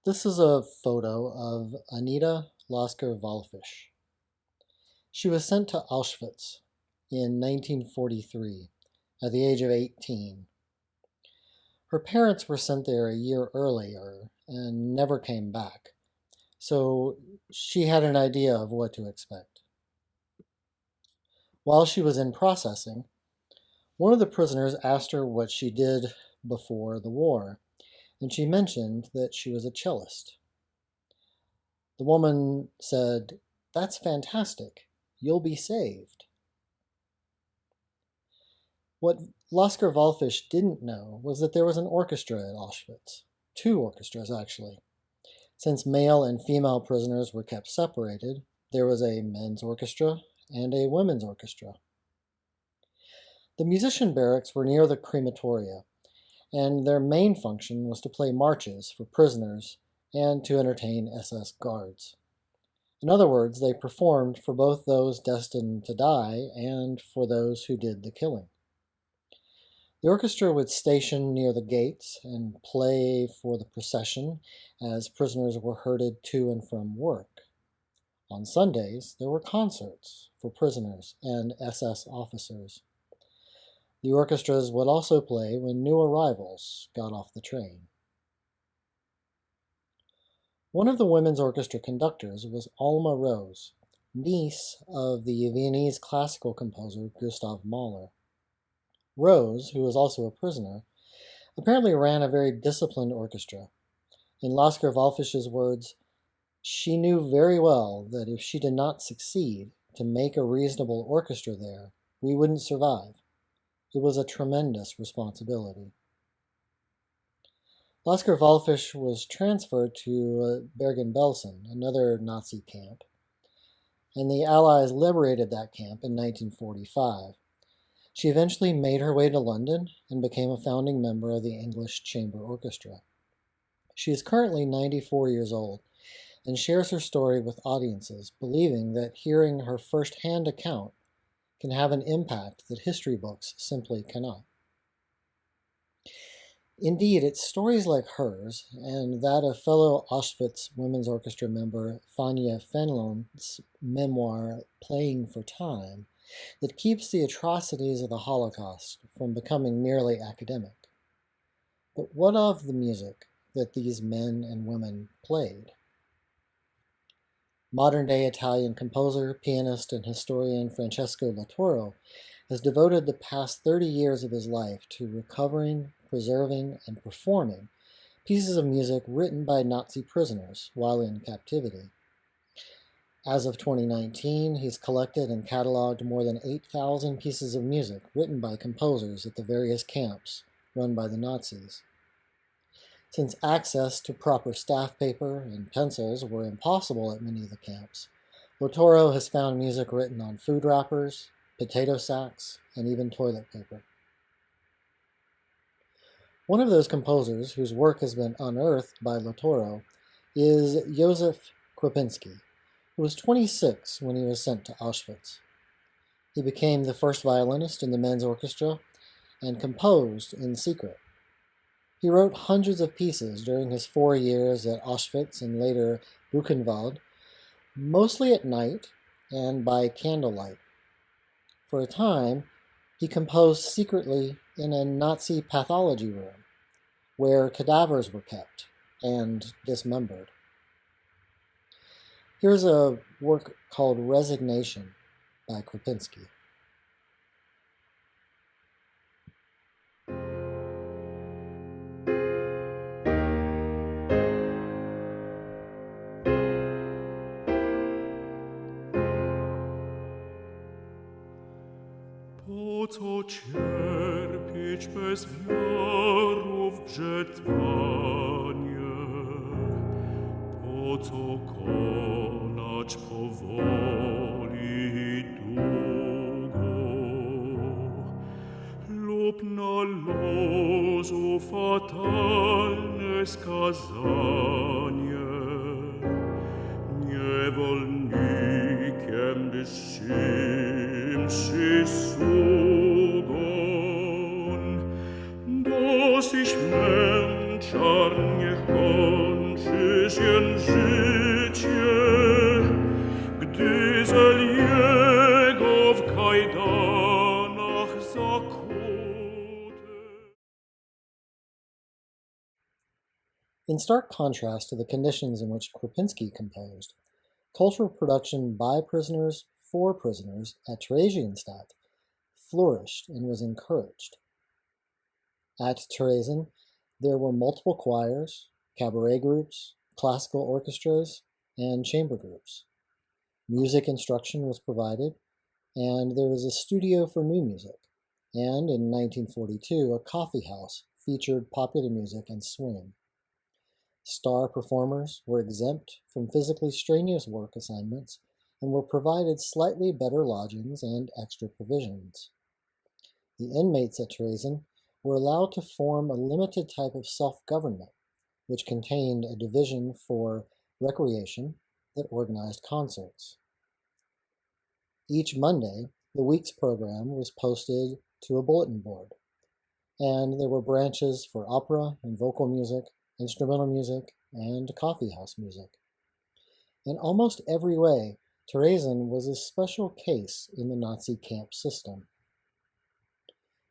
This is a photo of Anita Lasker-Wallfisch. She was sent to Auschwitz in 1943 at the age of 18. Her parents were sent there a year earlier and never came back, so she had an idea of what to expect. While she was in processing, one of the prisoners asked her what she did before the war, and she mentioned that she was a cellist. The woman said, "That's fantastic. You'll be saved." What Lasker-Wallfisch didn't know was that there was an orchestra at Auschwitz. Two orchestras, actually. Since male and female prisoners were kept separated, there was a men's orchestra and a women's orchestra. The musician barracks were near the crematoria, and their main function was to play marches for prisoners and to entertain SS guards. In other words, they performed for both those destined to die and for those who did the killing. The orchestra would station near the gates and play for the procession as prisoners were herded to and from work. On Sundays, there were concerts for prisoners and SS officers. The orchestras would also play when new arrivals got off the train. One of the women's orchestra conductors was Alma Rose, niece of the Viennese classical composer Gustav Mahler. Rose, who was also a prisoner, apparently ran a very disciplined orchestra. In Lasker-Wallfisch's words, she knew very well that if she did not succeed to make a reasonable orchestra there, we wouldn't survive. It was a tremendous responsibility. Lasker-Wallfisch was transferred to Bergen-Belsen, another Nazi camp, and the Allies liberated that camp in 1945. She eventually made her way to London and became a founding member of the English Chamber Orchestra. She is currently 94 years old and shares her story with audiences, believing that hearing her first-hand account can have an impact that history books simply cannot. Indeed, it's stories like hers and that of fellow Auschwitz Women's Orchestra member Fania Fenlon's memoir, Playing for Time, that keeps the atrocities of the Holocaust from becoming merely academic. But what of the music that these men and women played? Modern-day Italian composer, pianist, and historian Francesco Latoro has devoted the past 30 years of his life to recovering, preserving, and performing pieces of music written by Nazi prisoners while in captivity. As of 2019, he's collected and cataloged more than 8,000 pieces of music written by composers at the various camps run by the Nazis. Since access to proper staff paper and pencils were impossible at many of the camps, Latoro has found music written on food wrappers, potato sacks, and even toilet paper. One of those composers whose work has been unearthed by Latoro is Józef Kwiecinski, who was 26 when he was sent to Auschwitz. He became the first violinist in the men's orchestra and composed in secret. He wrote hundreds of pieces during his 4 years at Auschwitz and later Buchenwald, mostly at night and by candlelight. For a time, he composed secretly in a Nazi pathology room, where cadavers were kept and dismembered. Here's a work called Resignation by Kwiecinski. Po co cierpieć bez miarów brzetwanie? Po co konać powoli i długo? Lub na losu fatalne skazanie? Niewolnikiem wyższymszy sugon, dosyć męczarnie kończy Theresienstadt życie, gdy zel jego w kajdanach zakute. In stark contrast to the conditions in which Krupinski composed, cultural production by prisoners for prisoners at Theresienstadt flourished and was encouraged. At Theresen, there were multiple choirs, cabaret groups, classical orchestras, and chamber groups. Music instruction was provided, and there was a studio for new music. And in 1942, a coffee house featured popular music and swing. Star performers were exempt from physically strenuous work assignments and were provided slightly better lodgings and extra provisions. The inmates at Theresen were allowed to form a limited type of self-government, which contained a division for recreation that organized concerts. Each Monday, the week's program was posted to a bulletin board, and there were branches for opera and vocal music, instrumental music, and coffeehouse music. In almost every way, Theresen was a special case in the Nazi camp system.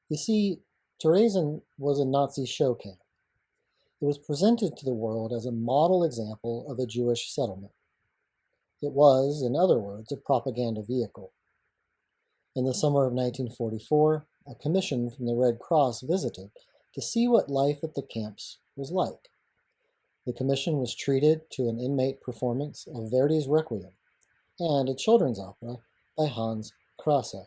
You see, Theresen was a Nazi show camp. It was presented to the world as a model example of a Jewish settlement. It was, in other words, a propaganda vehicle. In the summer of 1944, a commission from the Red Cross visited to see what life at the camps was like. The commission was treated to an inmate performance of Verdi's Requiem and a children's opera by Hans Krasse.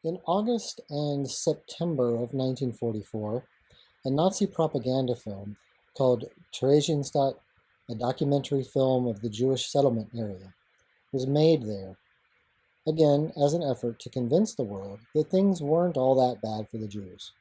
In August and September of 1944, a Nazi propaganda film called Theresienstadt, a documentary film of the Jewish settlement area, was made there, again as an effort to convince the world that things weren't all that bad for the Jews.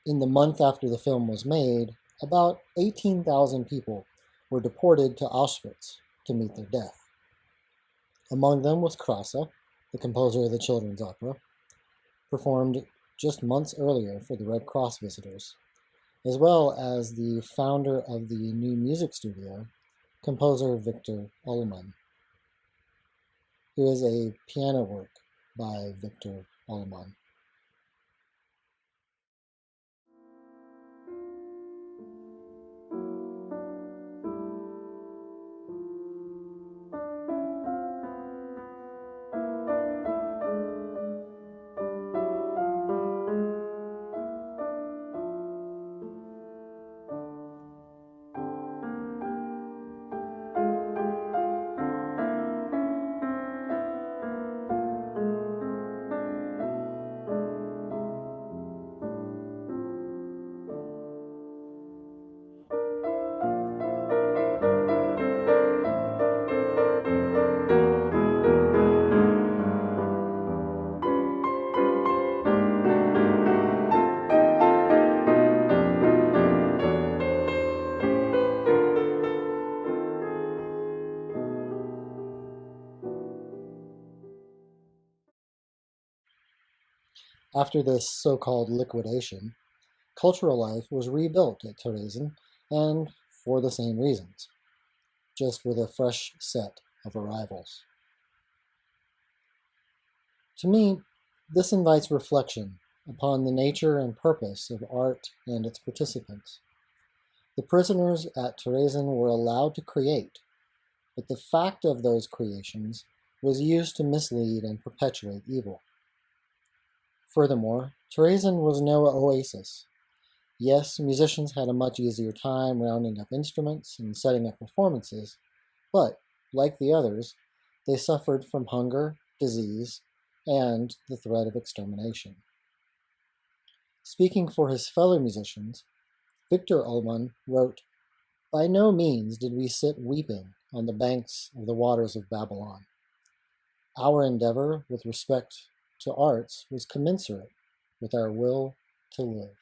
In the month after the film was made, about 18,000 people were deported to Auschwitz to meet their death. Among them was Krasse, the composer of the children's opera, performed just months earlier for the Red Cross visitors, as well as the founder of the new music studio, composer Victor Ullmann. Here is a piano work by Victor Ullmann. After this so-called liquidation, cultural life was rebuilt at Theresen, and for the same reasons, just with a fresh set of arrivals. To me, this invites reflection upon the nature and purpose of art and its participants. The prisoners at Theresen were allowed to create, but the fact of those creations was used to mislead and perpetuate evil. Furthermore, Theresen was no oasis. Yes, musicians had a much easier time rounding up instruments and setting up performances, but, like the others, they suffered from hunger, disease, and the threat of extermination. Speaking for his fellow musicians, Victor Ullmann wrote, "By no means did we sit weeping on the banks of the waters of Babylon. Our endeavor with respect to arts was commensurate with our will to live."